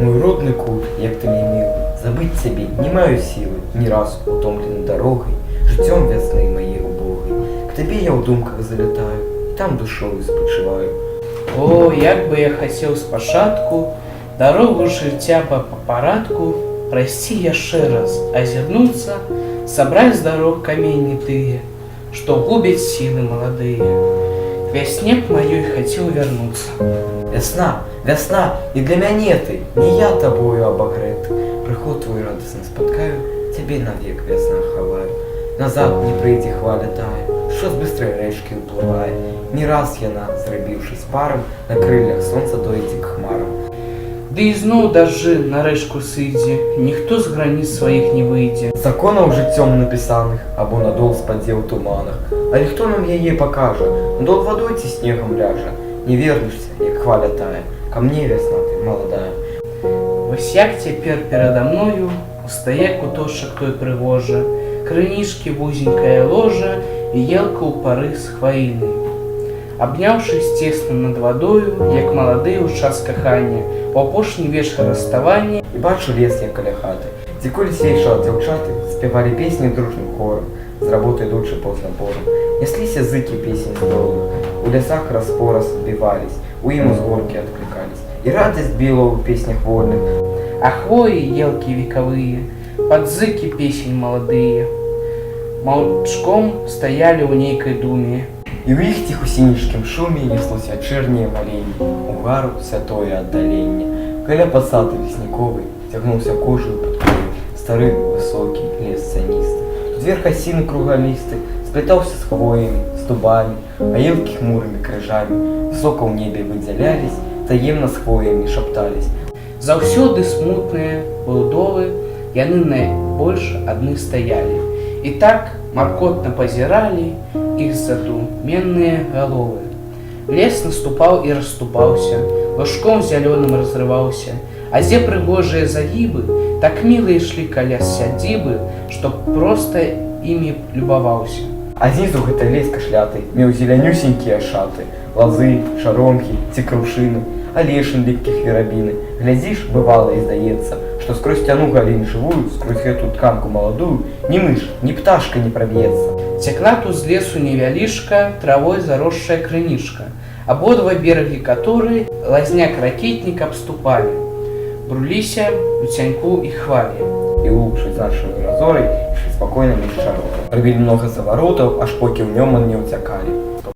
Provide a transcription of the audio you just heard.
Мой родный кут, як ты мне мил, забыть тебе не маю силы, ни раз утомленной дорогой, життем весны моей убогой. К тебе я в думках залетаю, и там душою спочиваю. О, як бы я хотел спашатку, дорогу життя по парадку, пройсці яшчэ раз, азірнуцца, собрать с дорог камені тыя, что губят силы молодые. К весне б моей хотел вернуться. Весна, весна, и для мяне ты, не я тобою обогрет. Приход твой радостно споткаю, тебе навек весна ховаю. Назад не прийти хваля тая, що з бистрої речки впливає. Не раз яна, зробившись паром, на криллях сонця дойде к хмарам. Да і знов дожди на речку сидзе, ніхто з границ своїх не вийде. Законов життям написаних, або надол спадзе в туманах. Але хто нам яе покаже? Надол водой ці снегом ляже. Не вернешься, як хваля тая, ко мне весна ты молодая. Ось як цяпер передо мною устає куточок той пригожа, кринішки вузенькая ложа і елка ў пары з хваінай. Абняўшись тесно над водою, як маладыя ў час кахання, у апошні вечар расставання, І бачу лес, як каля хаты, дзе колись вейшала дзяўчаты, спявалі песні дружным хором, з работы ідучы позна бором. Несліся зыкі песень здолных, у лясах раз-пораз адбівались, у ім узгоркі адклікались. І радасць біла ў песнях вольных, а хвоі елкі векавыя, пад зыкі песень маладыя, маўчком стаялі ў нейкай думе. І ў іх ціхусінішкім шуме неслось вячэрняе маленне, угару святое аддаленне. Каля пасады лесніковай цягнуўся кожаю пад краю стары высокі лес цяністы. Тут верх асіны кругалісты сплетаўся з хвоямі, з дубамі, а елкі хмурымі крыжамі высока ў небе выдзялялись, таемна з хвоямі шаптались. Заўсёды смутныя будовы, яны найбольш адны стаялі. І так маркотна пазіралі іх задуменныя галовы. Лес наступаў і расступаўся, лужком зялёным разрываўся, а дзе прыгожыя загібы так міла ішлі каля сядзібы, што проста імі любаваўся. А знізу гэты лес кашляты меў зелянюсенькія шаты, лазы, шаромкі ці крушыны, алешын ліпкіх верабіны. Глядзіш, бывала і здаецца, што скрозь сцяну галін жывую, скрозь гэту тканку маладую, ні мыш, ні пташка не праб'ецца. Цякла тут з лесу невялічка, травой заросшая крынічка, абодва берагі каторы лазняк-ракетнік абступалі, бруліся у цяньку і хвалі. І лупши нашими разорой, ішли спокойно між шароком. Робили много заворотов, аж поки в ньому не утякали.